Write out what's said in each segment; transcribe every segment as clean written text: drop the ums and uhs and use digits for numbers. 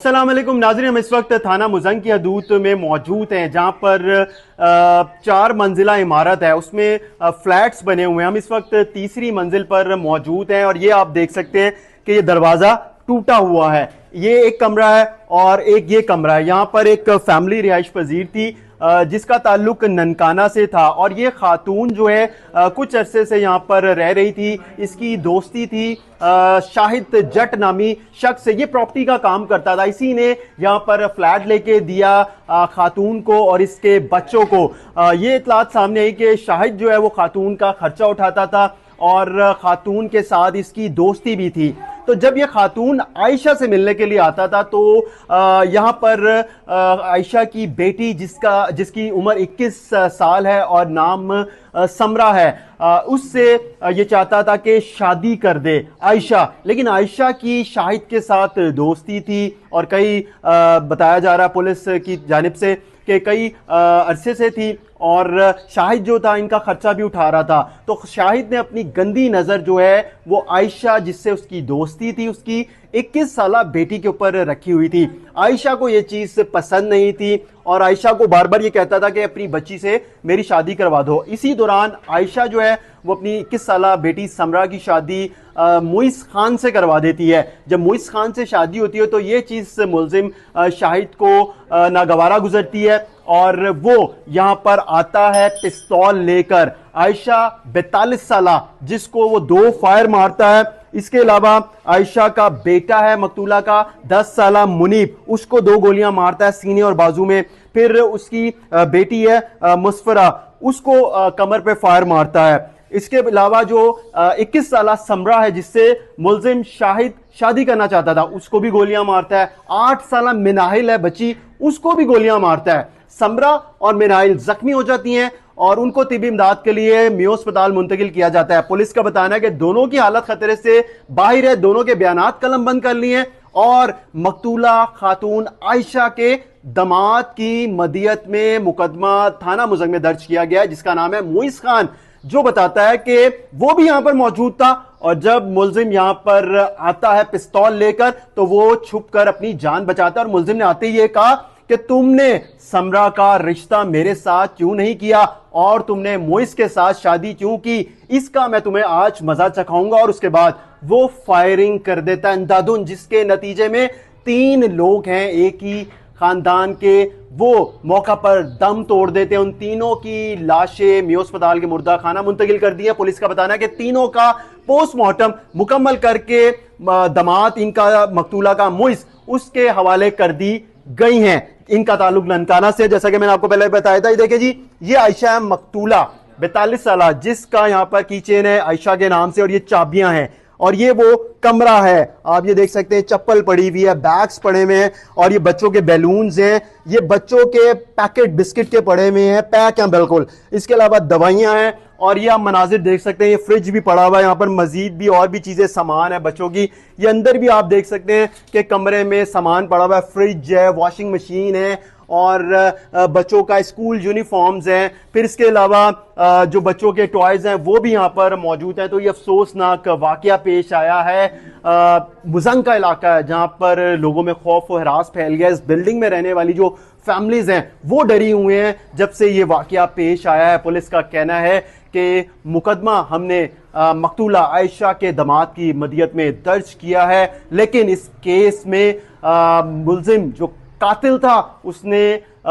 अस्सलाम वालेकुम नाज़रीन, हम इस वक्त थाना मुजंग की हदूद में मौजूद हैं जहां पर 4 मंजिला इमारत है, उसमें फ्लैट्स बने हुए हैं। हम इस वक्त तीसरी मंजिल पर मौजूद हैं और ये आप देख सकते हैं कि ये दरवाज़ा टूटा हुआ है। ये एक कमरा है और एक ये कमरा है। यहाँ पर एक फैमिली रिहाइश पजीर थी जिसका ताल्लुक ननकाना से था और ये खातून जो है कुछ अरसे से यहाँ पर रह रही थी। इसकी दोस्ती थी शाहिद जट नामी शख्स से। ये प्रॉपर्टी का काम करता था, इसी ने यहाँ पर फ्लैट लेके दिया खातून को और इसके बच्चों को। ये इतलात सामने आई कि शाहिद जो है वो खातून का खर्चा उठाता था और खातून के साथ इसकी दोस्ती भी थी। तो जब ये खातून आयशा से मिलने के लिए आता था तो यहाँ पर आयशा की बेटी जिसकी उम्र 21 साल है और नाम समरा है, उससे ये चाहता था कि शादी कर दे आयशा। लेकिन आयशा की शाहिद के साथ दोस्ती थी और कई बताया जा रहा पुलिस की जानिब से कि कई अरसे से थी और शाहिद जो था इनका खर्चा भी उठा रहा था। तो शाहिद ने अपनी गंदी नज़र जो है वो आयशा जिससे उसकी दोस्ती थी उसकी 21 साला बेटी के ऊपर रखी हुई थी। आयशा को ये चीज़ पसंद नहीं थी और आयशा को बार बार ये कहता था कि अपनी बच्ची से मेरी शादी करवा दो। इसी दौरान आयशा जो है वो अपनी 21 साला बेटी समरा की शादी मुइस खान से करवा देती है। जब मुइस खान से शादी होती है तो ये चीज़ मुलजिम शाहिद को नागवारा गुजरती है और वो यहाँ पर आता है पिस्तौल लेकर। आयशा 42 साला जिसको वो 2 फायर मारता है। इसके अलावा आयशा का बेटा है मकतूला का 10 साला मुनीब, उसको 2 गोलियां मारता है सीने और बाजू में। फिर उसकी बेटी है मुस्फरा, उसको कमर पे फायर मारता है। इसके अलावा जो 21 साला समरा है जिससे मुलजिम शाहिद शादी करना चाहता था, उसको भी गोलियां मारता है। 8 साला मिनाहिल है बच्ची, उसको भी गोलियां मारता है। समरा और मिनाहिल जख्मी हो जाती हैं और उनको तिबी इमदाद के लिए मियो अस्पताल मुंतकिल किया जाता है। पुलिस का बताना है कि दोनों की हालत खतरे से बाहर है, दोनों के बयानात कलम बंद कर लिए हैं और मकतूला खातून आयशा के दमाद की मदियत में मुकदमा थाना मुजंग में दर्ज किया गया है जिसका नाम है मुइस खान, जो बताता है कि वो भी यहां पर मौजूद था और जब मुलजिम यहां पर आता है पिस्तौल लेकर तो वो छुपकर अपनी जान बचाता है। और मुलजिम ने आते ही ये कहा कि तुमने समरा का रिश्ता मेरे साथ क्यों नहीं किया और तुमने मुइस के साथ शादी क्यों की, इसका मैं तुम्हें आज मजा चखाऊंगा। और उसके बाद वो फायरिंग कर देता है अंधाधुन, जिसके नतीजे में 3 लोग हैं एक ही खानदान के, वो मौका पर दम तोड़ देते हैं। उन तीनों की लाशें मियो अस्पताल के मुर्दा खाना मुंतकिल कर दी है। पुलिस का बताना है कि तीनों का पोस्टमार्टम मुकम्मल करके दमाद इनका मकतूला का मुइस उसके हवाले कर दी गई हैं। इनका ताल्लुक ननकाना से, जैसा कि मैंने आपको पहले बताया था। ये देखिए जी, ये आयशा है मकतूला 42 साल जिसका यहाँ पर कीचेन है आयशा के नाम से और ये चाबियां हैं और ये वो कमरा है। आप ये देख सकते हैं चप्पल पड़ी हुई है, बैग्स पड़े हुए हैं और ये बच्चों के बैलून्स हैं, ये बच्चों के पैकेट बिस्किट के पड़े हुए हैं, पैक हैं बिल्कुल। इसके अलावा दवाइयां हैं और ये आप मनाजिर देख सकते हैं, ये फ्रिज भी पड़ा हुआ है, यहाँ पर मजीद भी और भी चीजें सामान है बच्चों की। ये अंदर भी आप देख सकते हैं कि कमरे में सामान पड़ा हुआ है, फ्रिज है, वॉशिंग मशीन है और बच्चों का स्कूल यूनिफॉर्म्स हैं। फिर इसके अलावा जो बच्चों के टॉयज हैं वो भी यहाँ पर मौजूद हैं। तो ये अफसोसनाक वाकया पेश आया है मुजंग का इलाका है जहाँ पर लोगों में खौफ और हरास फैल गया। इस बिल्डिंग में रहने वाली जो फैमिलीज हैं वो डरी हुए हैं जब से ये वाकया पेश आया है। पुलिस का कहना है कि मुकदमा हमने मकतूला आयशा के दमाद की मदियत में दर्ज किया है, लेकिन इस केस में मुलजिम जो कातिल था उसने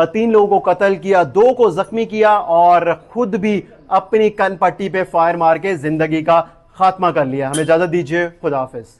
3 लोगों को कत्ल किया, 2 को जख्मी किया और खुद भी अपनी कन पट्टी पे फायर मार के जिंदगी का खात्मा कर लिया। हमें इजाजत दीजिए, खुदा हाफिज।